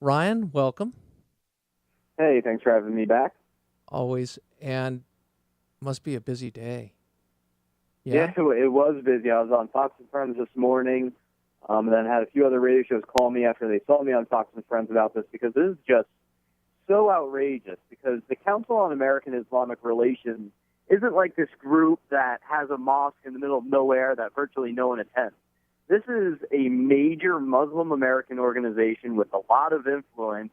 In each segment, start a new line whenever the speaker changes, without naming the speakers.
Ryan, welcome.
Hey, thanks for having me back.
Always. And must be a busy day.
Yeah,
Yeah?
it was busy. I was on Fox and Friends this morning, and then had a few other radio shows call me after they saw me on Fox and Friends about this because this is just so outrageous. Because the Council on American Islamic Relations isn't like this group that has a mosque in the middle of nowhere that virtually no one attends. This is a major Muslim American organization with a lot of influence,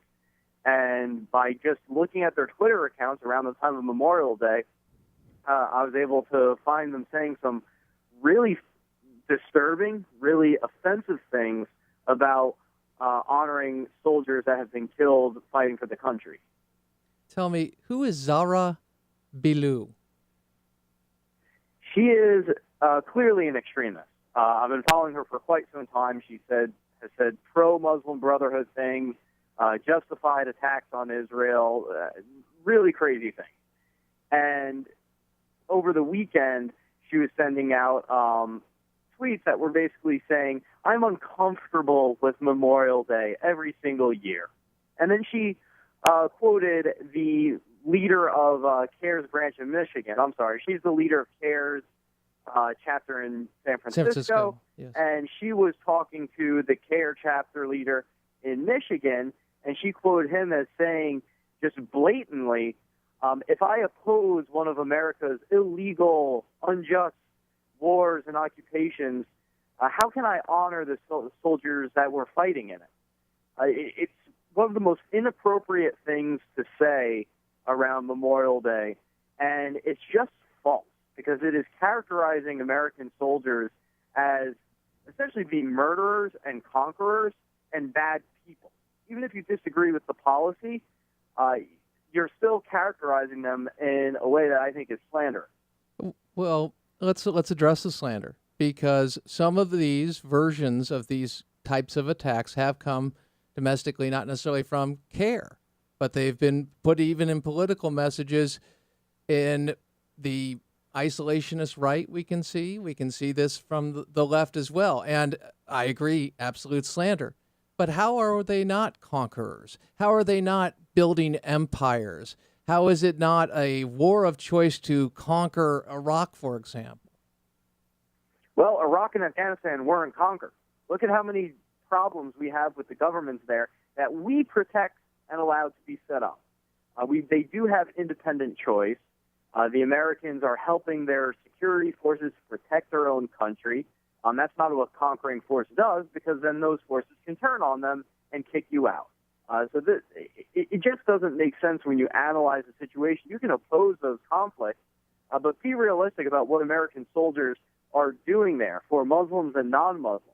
and by just looking at their Twitter accounts around the time of Memorial Day, I was able to find them saying some really disturbing, really offensive things about honoring soldiers that have been killed fighting for the country.
Tell me, who is Zara Bilou?
She is clearly an extremist. I've been following her for quite some time. She has said pro-Muslim Brotherhood things, justified attacks on Israel, really crazy things. And over the weekend, she was sending out tweets that were basically saying, I'm uncomfortable with Memorial Day every single year. And then she quoted the leader of CAIR's branch in Michigan. I'm sorry, she's the leader of CAIR's chapter in San
San
Francisco.
Francisco. Yes.
And she was talking to the CAIR chapter leader in Michigan, and she quoted him as saying, just blatantly, if I oppose one of America's illegal, unjust wars and occupations, how can I honor the soldiers that were fighting in it? It's one of the most inappropriate things to say around Memorial Day, and it's just false because it is characterizing American soldiers as essentially being murderers and conquerors and bad people. Even if you disagree with the policy, you're still characterizing them in a way that I think is slander.
Well, let's address the slander because some of these versions of these types of attacks have come domestically, not necessarily from CAIR, but they've been put even in political messages in the isolationist right. We can see this from the left as well. And I agree, absolute slander. But how are they not conquerors? How are they not building empires? How is it not a war of choice to conquer Iraq, for example?
Well, Iraq and Afghanistan weren't conquered. Look at how many problems we have with the governments there that we protect and allow to be set up. They do have independent choice. The Americans are helping their security forces protect their own country. That's not what conquering force does, because then those forces can turn on them and kick you out. It just doesn't make sense when you analyze the situation. You can oppose those conflicts, but be realistic about what American soldiers are doing there for Muslims and non-Muslims,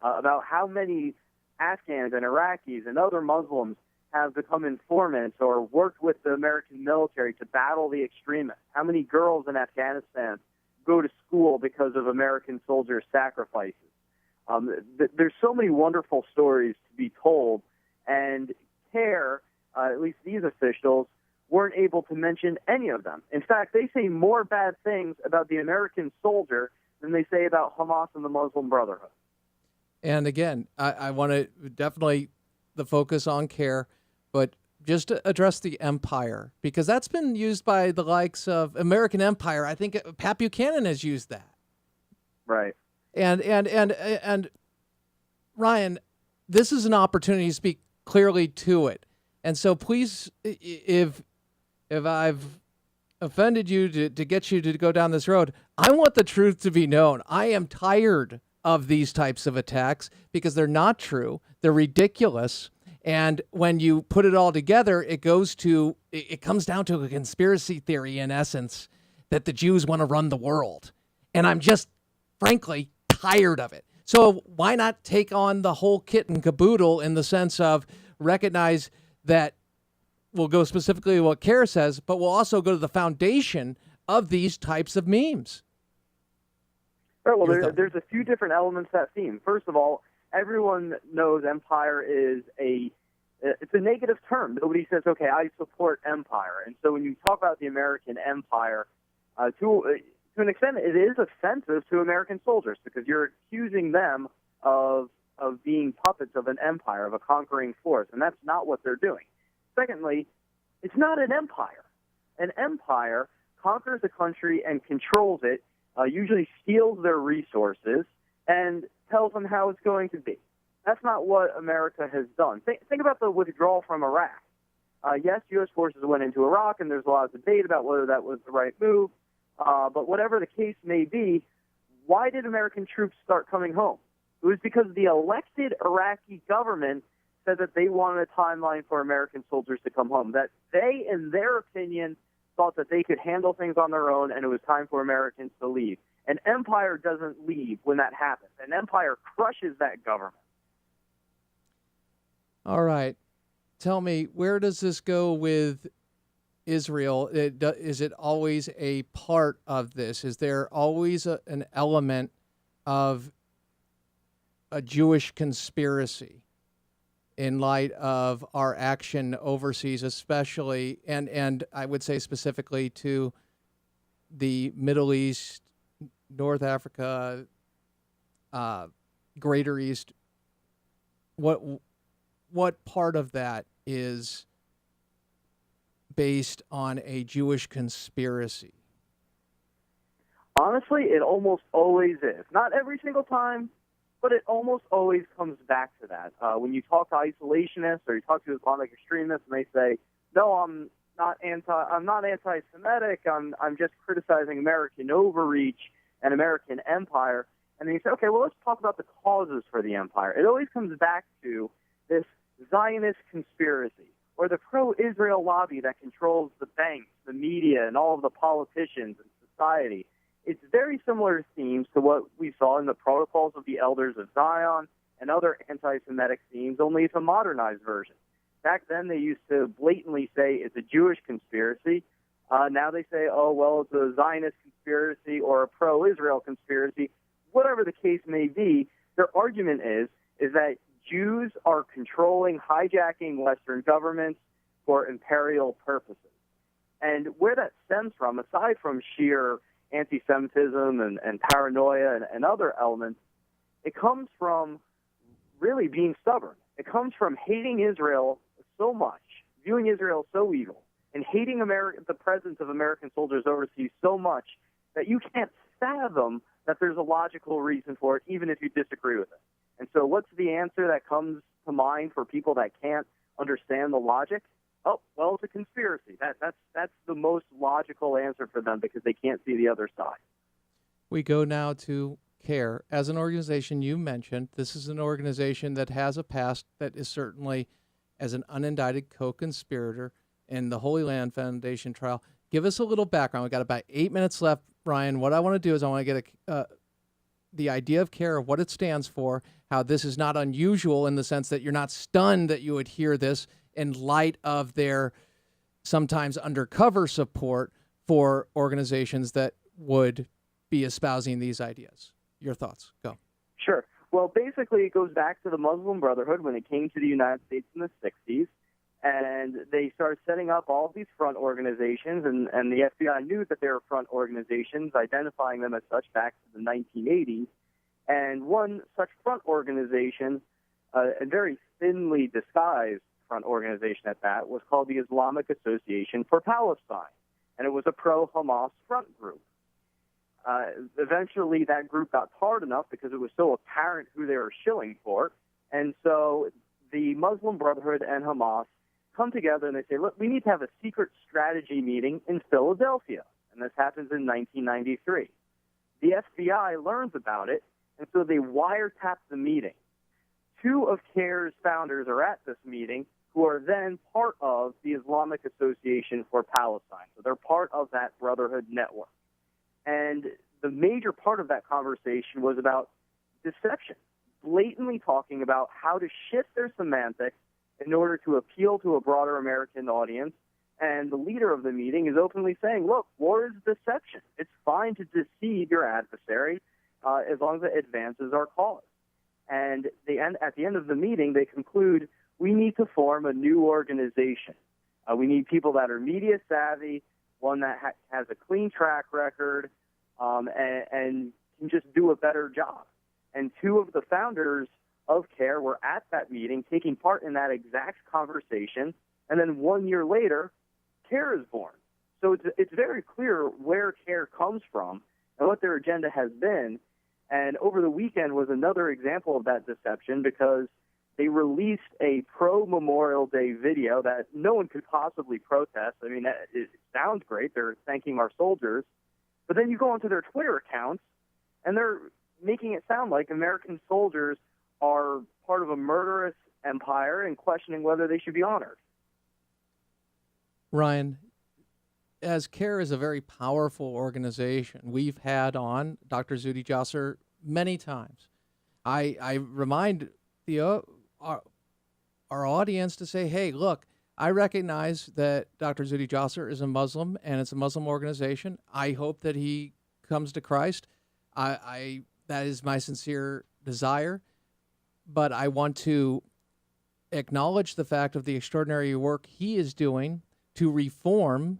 about how many Afghans and Iraqis and other Muslims have become informants or worked with the American military to battle the extremists. How many girls in Afghanistan go to school because of American soldiers' sacrifices? There's so many wonderful stories to be told, and CAIR, at least these officials, weren't able to mention any of them. In fact, they say more bad things about the American soldier than they say about Hamas and the Muslim Brotherhood.
And again, I want to definitely the focus on CAIR, but just to address the empire, because that's been used by the likes of American Empire. I think Pat Buchanan has used that.
Right.
And Ryan, this is an opportunity to speak clearly to it. And so please, if I've offended you to get you to go down this road, I want the truth to be known. I am tired of these types of attacks because they're not true. They're ridiculous. And when you put it all together, it comes down to a conspiracy theory in essence that the Jews want to run the world. And I'm just frankly tired of it. So why not take on the whole kit and caboodle in the sense of recognize that we'll go specifically to what CAIR says, but we'll also go to the foundation of these types of memes.
Right, well, there's a few different elements to that theme. First of all, everyone knows empire is it's a negative term. Nobody says, okay, I support empire. And so when you talk about the American empire, to an extent, it is offensive to American soldiers because you're accusing them of of being puppets of an empire, of a conquering force, and that's not what they're doing. Secondly, it's not an empire. An empire conquers a country and controls it, usually steals their resources, and tells them how it's going to be. That's not what America has done. Think about the withdrawal from Iraq. Yes, U.S. forces went into Iraq, and there's a lot of debate about whether that was the right move. But whatever the case may be, why did American troops start coming home? It was because the elected Iraqi government said that they wanted a timeline for American soldiers to come home, that they, in their opinion, thought that they could handle things on their own and it was time for Americans to leave. An empire doesn't leave when that happens. An empire crushes that government.
All right. Tell me, where does this go with Israel? Is it always a part of this? Is there always an element of a Jewish conspiracy in light of our action overseas, especially, and I would say specifically to the Middle East, North Africa, Greater East? What part of that is based on a Jewish conspiracy?
Honestly, it almost always is. Not every single time, but it almost always comes back to that. When you talk to isolationists or you talk to Islamic extremists, and they say, "No, I'm not anti-Semitic. I'm just criticizing American overreach and American empire." And then you say, "Okay, well, let's talk about the causes for the empire." It always comes back to this Zionist conspiracy, or the pro-Israel lobby that controls the banks, the media, and all of the politicians and society. It's very similar themes to what we saw in the Protocols of the Elders of Zion and other anti-Semitic themes, only it's a modernized version. Back then, they used to blatantly say it's a Jewish conspiracy. Now they say, oh, well, it's a Zionist conspiracy or a pro-Israel conspiracy. Whatever the case may be, their argument is that Jews are controlling, hijacking Western governments for imperial purposes. And where that stems from, aside from sheer anti-Semitism and paranoia and other elements, it comes from really being stubborn. It comes from hating Israel so much, viewing Israel so evil, and hating the presence of American soldiers overseas so much that you can't fathom that there's a logical reason for it, even if you disagree with it. And so what's the answer that comes to mind for people that can't understand the logic? Oh, well, it's a conspiracy. That's the most logical answer for them because they can't see the other side.
We go now to CAIR. As an organization you mentioned, this is an organization that has a past that is certainly as an unindicted co-conspirator in the Holy Land Foundation trial. Give us a little background. We've got about 8 minutes left, Ryan. What I want to do is I want to get the idea of CAIR, of what it stands for, how this is not unusual in the sense that you're not stunned that you would hear this in light of their sometimes undercover support for organizations that would be espousing these ideas. Your thoughts. Go.
Sure. Well, basically, it goes back to the Muslim Brotherhood when it came to the United States in the 60s, and they started setting up all of these front organizations, and the FBI knew that they were front organizations, identifying them as such back to the 1980s. And one such front organization, a very thinly disguised front organization at that, was called the Islamic Association for Palestine, and it was a pro-Hamas front group. Eventually, that group got tarred enough because it was so apparent who they were shilling for, and so the Muslim Brotherhood and Hamas come together and they say, look, we need to have a secret strategy meeting in Philadelphia, and this happens in 1993. The FBI learns about it, and so they wiretap the meeting. Two of CAIR's founders are at this meeting, who are then part of the Islamic Association for Palestine. So they're part of that brotherhood network. And the major part of that conversation was about deception, blatantly talking about how to shift their semantics in order to appeal to a broader American audience. And the leader of the meeting is openly saying, look, war is deception. It's fine to deceive your adversary as long as it advances our cause. And at the end of the meeting, they conclude, we need to form a new organization. We need people that are media savvy, one that has a clean track record, and can just do a better job. And two of the founders of CAIR were at that meeting, taking part in that exact conversation, and then 1 year later, CAIR is born. So it's very clear where CAIR comes from and what their agenda has been. And over the weekend was another example of that deception, because they released a pro-Memorial Day video that no one could possibly protest. I mean, it sounds great. They're thanking our soldiers. But then you go onto their Twitter accounts, and they're making it sound like American soldiers are part of a murderous empire and questioning whether they should be honored.
Ryan, as CAIR is a very powerful organization, we've had on Dr. Zuhdi Jasser many times. I remind our audience to say, hey, look, I recognize that Dr. Zuhdi Jasser is a Muslim, and it's a Muslim organization. I hope that he comes to Christ. That is my sincere desire. But I want to acknowledge the fact of the extraordinary work he is doing to reform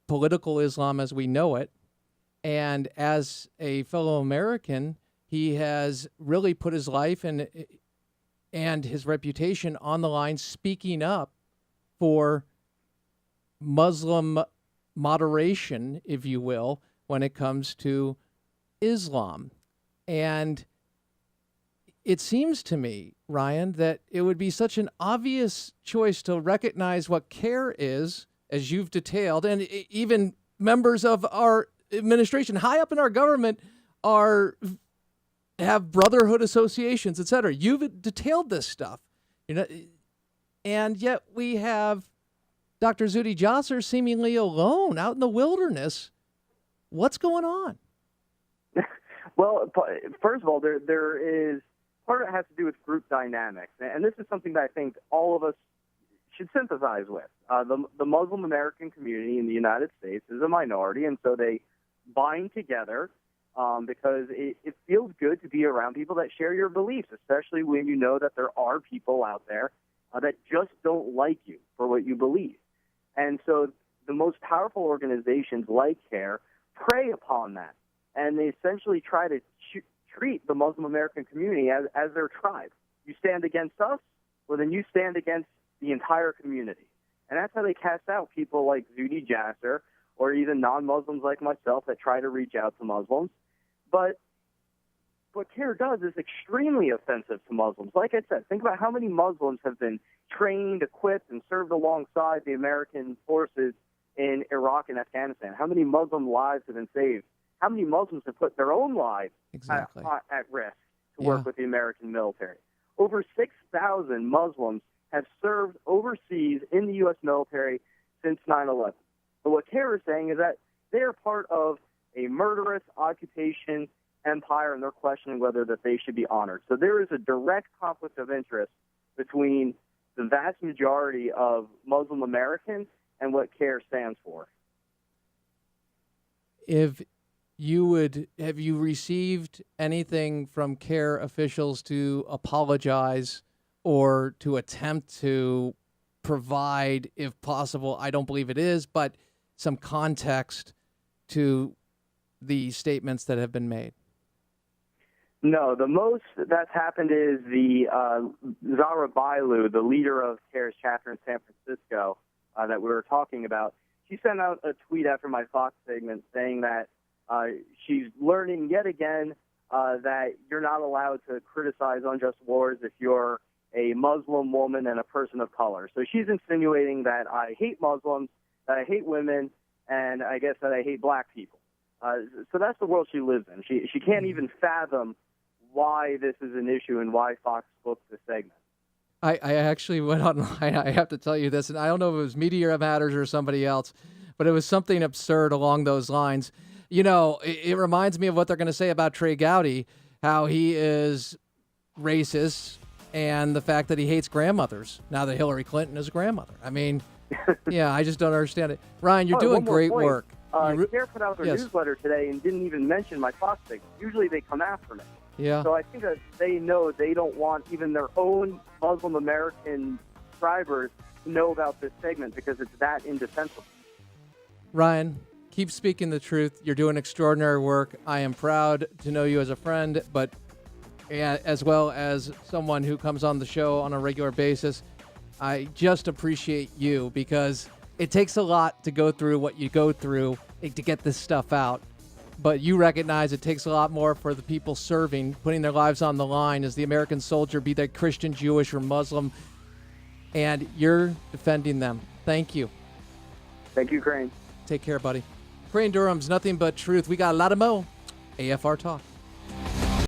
political Islam as we know it. And as a fellow American, he has really put his life and his reputation on the line, speaking up for Muslim moderation, if you will, when it comes to Islam. And it seems to me, Ryan, that it would be such an obvious choice to recognize what CAIR is, as you've detailed, and even members of our administration high up in our government have brotherhood associations, etc. You've detailed this stuff, and yet we have Dr. Zuhdi Jasser seemingly alone out in the wilderness. What's going on?
Well, first of all, there is part of it has to do with group dynamics, and this is something that I think all of us should sympathize with. The Muslim American community in the United States is a minority, and so they bind together because it feels good to be around people that share your beliefs, especially when you know that there are people out there that just don't like you for what you believe. And so the most powerful organizations like CAIR prey upon that, and they essentially try to treat the Muslim American community as their tribe. You stand against us, well, then you stand against the entire community. And that's how they cast out people like Zuhdi Jasser or even non-Muslims like myself that try to reach out to Muslims. But what CAIR does is extremely offensive to Muslims. Like I said, think about how many Muslims have been trained, equipped, and served alongside the American forces in Iraq and Afghanistan. How many Muslim lives have been saved? How many Muslims have put their own lives at risk to work with the American military? Over 6,000 Muslims have served overseas in the U.S. military since 9/11. But what CAIR is saying is that they are part of a murderous occupation empire, and they're questioning whether that they should be honored. So there is a direct conflict of interest between the vast majority of Muslim Americans and what CAIR stands for.
Have you received anything from CAIR officials to apologize or to attempt to provide, if possible, I don't believe it is, but some context to the statements that have been made?
No, the most that's happened is the Zahra Bailu, the leader of CAIR's chapter in San Francisco that we were talking about. She sent out a tweet after my Fox segment saying that she's learning yet again that you're not allowed to criticize unjust wars if you're a Muslim woman and a person of color. So she's insinuating that I hate Muslims, that I hate women, and I guess that I hate black people. So that's the world she lives in. She can't even fathom why this is an issue and why Fox booked the segment.
I actually went online. I have to tell you this, and I don't know if it was Media Matters or somebody else, but it was something absurd along those lines. It reminds me of what they're going to say about Trey Gowdy, how he is racist, and the fact that he hates grandmothers, now that Hillary Clinton is a grandmother. I mean, yeah, I just don't understand it. Ryan, you're doing great work.
CAIR put out their newsletter today and didn't even mention my Fox segment. Usually they come after me.
Yeah.
So I think that they know they don't want even their own Muslim American subscribers to know about this segment because it's that indefensible.
Ryan, keep speaking the truth. You're doing extraordinary work. I am proud to know you as a friend, but and as well as someone who comes on the show on a regular basis. I just appreciate you because it takes a lot to go through what you go through to get this stuff out. But you recognize it takes a lot more for the people serving, putting their lives on the line as the American soldier, be they Christian, Jewish, or Muslim. And you're defending them. Thank you.
Thank you, Crane.
Take care, buddy. Crane Durham's Nothing But Truth. We got a lot of mo. AFR Talk.